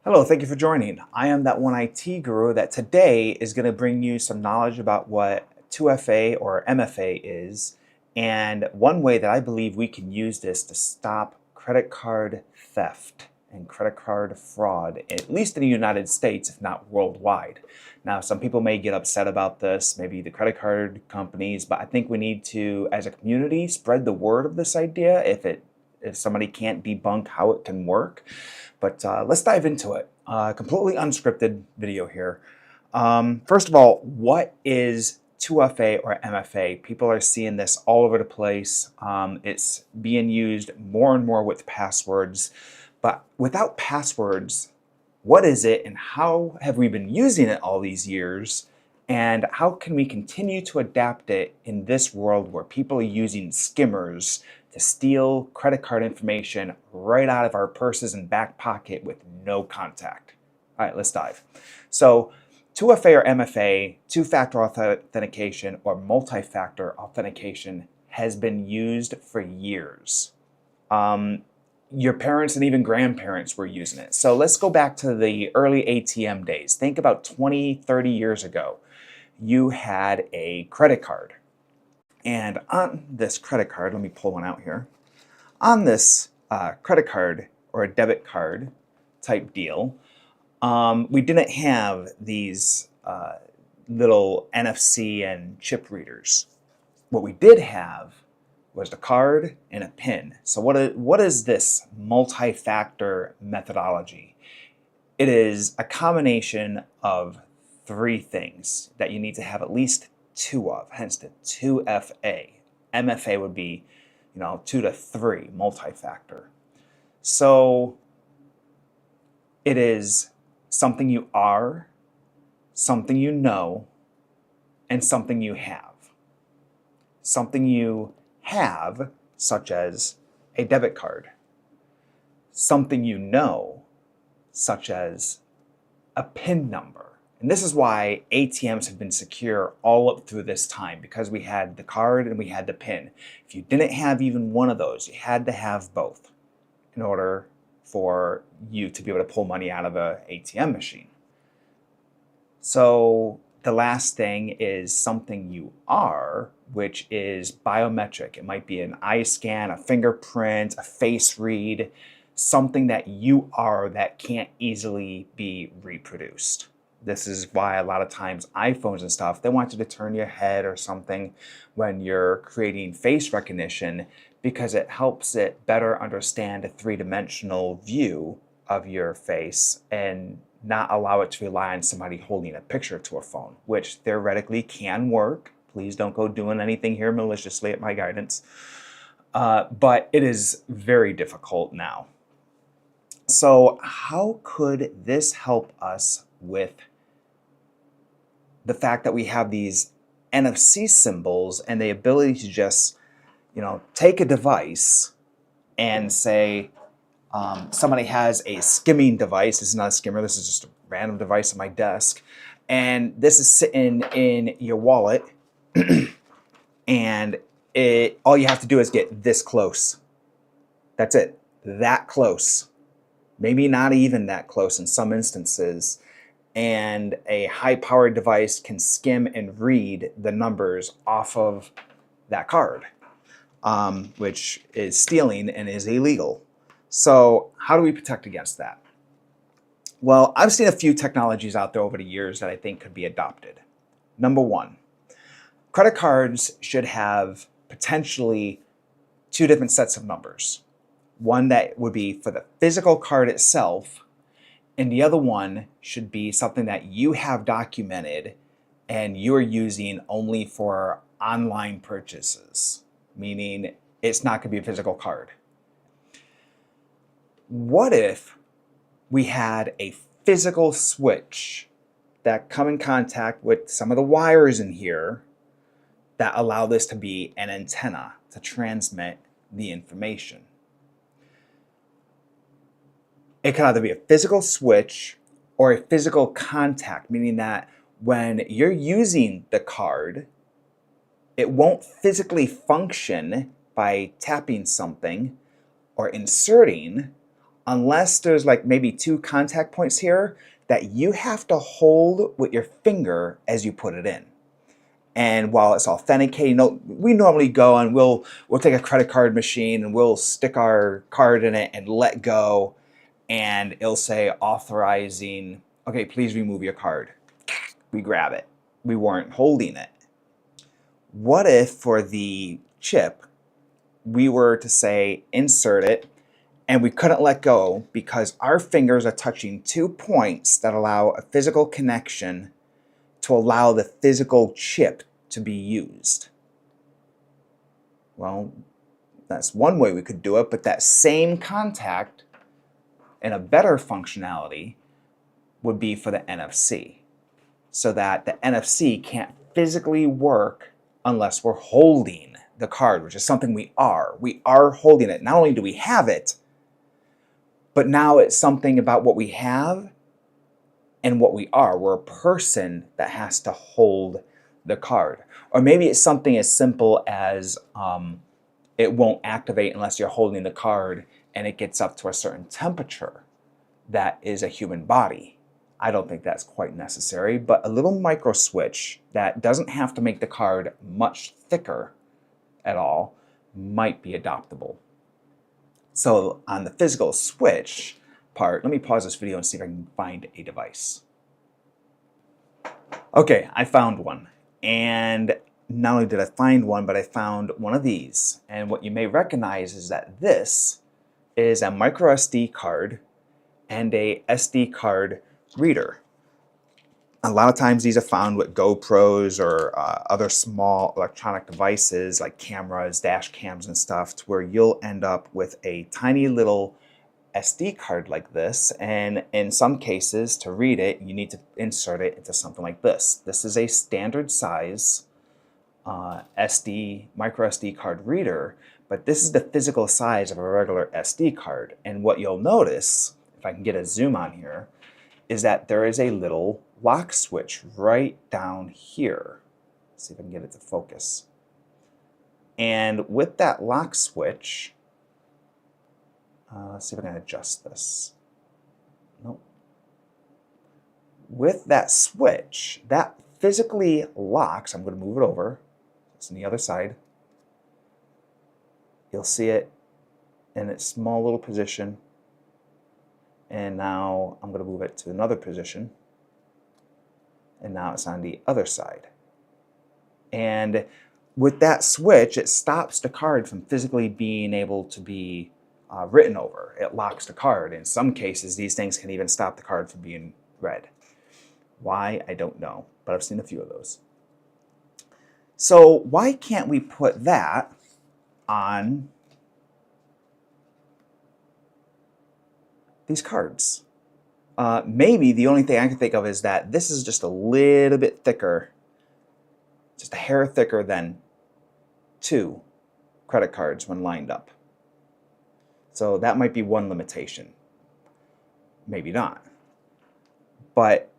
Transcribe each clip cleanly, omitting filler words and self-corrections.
Hello, thank you for joining. I am that one IT guru that today is going to bring you some knowledge about what 2FA or MFA is, and one way that I believe we can use this to stop credit card theft and credit card fraud, at least in the United States, if not worldwide. Now, some people may get upset about this, maybe the credit card companies, but I think we need to, as a community, spread the word of this idea if somebody can't debunk how it can work. But let's dive into it. Completely unscripted video here. First of all, what is 2FA or MFA? People are seeing this all over the place. It's being used more and more with passwords. But without passwords, what is it and how have we been using it all these years? And how can we continue to adapt it in this world where people are using skimmers to steal credit card information right out of our purses and back pocket with no contact? All right, let's dive. So 2FA or MFA, two-factor authentication or multi-factor authentication, has been used for years. Your parents and even grandparents were using it. So let's go back to the early ATM days. Think about 20, 30 years ago. You had a credit card. And on this credit card, let me pull one out here. On this credit card or a debit card type deal, we didn't have these little NFC and chip readers. What we did have was the card and a PIN. So what is this multi-factor methodology? It is a combination of three things that you need to have at least two of, hence the 2FA. MFA would be, 2 to 3, multi-factor. So it is something you are, something you know, and something you have. Something you have, such as a debit card. Something you know, such as a PIN number. And this is why ATMs have been secure all up through this time, because we had the card and we had the PIN. If you didn't have even one of those, you had to have both in order for you to be able to pull money out of an ATM machine. So the last thing is something you are, which is biometric. It might be an eye scan, a fingerprint, a face read, something that you are that can't easily be reproduced. This is why a lot of times iPhones and stuff, they want you to turn your head or something when you're creating face recognition, because it helps it better understand a three-dimensional view of your face and not allow it to rely on somebody holding a picture to a phone, which theoretically can work. Please don't go doing anything here maliciously at my guidance. But it is very difficult now. So how could this help us with the fact that we have these NFC symbols and the ability to just, take a device and say, somebody has a skimming device. This is not a skimmer. This is just a random device on my desk. And this is sitting in your wallet. And all you have to do is get this close. That's it. That close. Maybe not even that close in some instances. And a high-powered device can skim and read the numbers off of that card, which is stealing and is illegal. So how do we protect against that? Well, I've seen a few technologies out there over the years that I think could be adopted. Number one, credit cards should have potentially two different sets of numbers. One that would be for the physical card itself, and the other one should be something that you have documented and you're using only for online purchases, meaning it's not going to be a physical card. What if we had a physical switch that come in contact with some of the wires in here that allow this to be an antenna to transmit the information? It can either be a physical switch or a physical contact, meaning that when you're using the card, it won't physically function by tapping something or inserting unless there's like maybe 2 contact points here that you have to hold with your finger as you put it in. And while it's authenticating, we normally go and we'll take a credit card machine and we'll stick our card in it and let go, and it'll say authorizing, okay, please remove your card. We grab it. We weren't holding it. What if for the chip, we were to say insert it, and we couldn't let go because our fingers are touching 2 points that allow a physical connection to allow the physical chip to be used? Well, that's one way we could do it, but that same contact and a better functionality would be for the NFC, so that the NFC can't physically work unless we're holding the card, which is something we are. We are holding it. Not only do we have it, but now it's something about what we have and what we are. We're a person that has to hold the card. Or maybe it's something as simple as it won't activate unless you're holding the card and it gets up to a certain temperature that is a human body. I don't think that's quite necessary, but a little micro switch that doesn't have to make the card much thicker at all might be adoptable. So on the physical switch part, let me pause this video and see if I can find a device. Okay, I found one. And not only did I find one, but I found one of these. And what you may recognize is that this is a micro SD card and a SD card reader. A lot of times these are found with GoPros or other small electronic devices like cameras, dash cams and stuff, to where you'll end up with a tiny little SD card like this, and in some cases to read it you need to insert it into something like this. This is a standard size micro SD card reader, but this is the physical size of a regular SD card. And what you'll notice, if I can get a zoom on here, is that there is a little lock switch right down here. Let's see if I can get it to focus. And with that lock switch, let's see if I can adjust this. Nope. With that switch, that physically locks. I'm going to move it over. It's on the other side. You'll see it in its small little position. And now I'm going to move it to another position. And now it's on the other side. And with that switch, it stops the card from physically being able to be written over. It locks the card. In some cases, these things can even stop the card from being read. Why? I don't know, but I've seen a few of those. So why can't we put that on these cards? Maybe the only thing I can think of is that this is just a little bit thicker, just a hair thicker than 2 credit cards when lined up. So that might be one limitation. Maybe not. But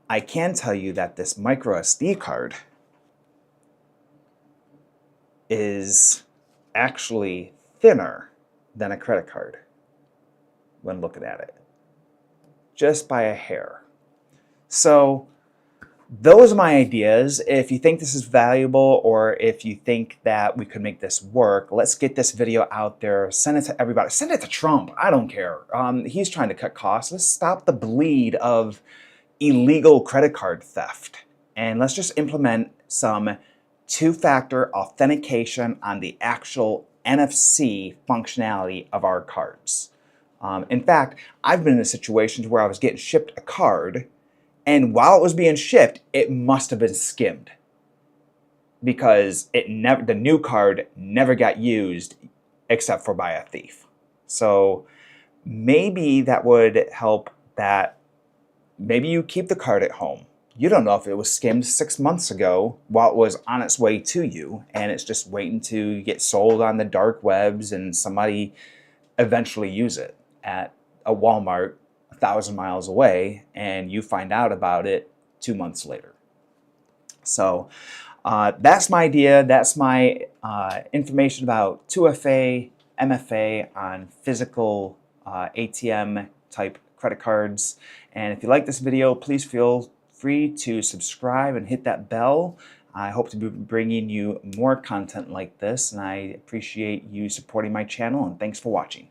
I can tell you that this micro SD card is actually thinner than a credit card when looking at it, just by a hair. So those are my ideas. If you think this is valuable, or if you think that we could make this work, let's get this video out there. Send it to everybody. Send it to Trump. I don't care. He's trying to cut costs. Let's stop the bleed of illegal credit card theft. And let's just implement some 2-factor authentication on the actual NFC functionality of our cards. In fact, I've been in situations where I was getting shipped a card, and while it was being shipped, it must have been skimmed, because the new card never got used except for by a thief. So maybe that would help, that maybe you keep the card at home. You don't know if it was skimmed 6 months ago while it was on its way to you, and it's just waiting to get sold on the dark webs and somebody eventually use it at a Walmart 1,000 miles away, and you find out about it 2 months later. So that's my idea. That's my information about 2FA, MFA on physical ATM type credit cards. And if you like this video, please feel free to subscribe and hit that bell. I hope to be bringing you more content like this, and I appreciate you supporting my channel, and thanks for watching.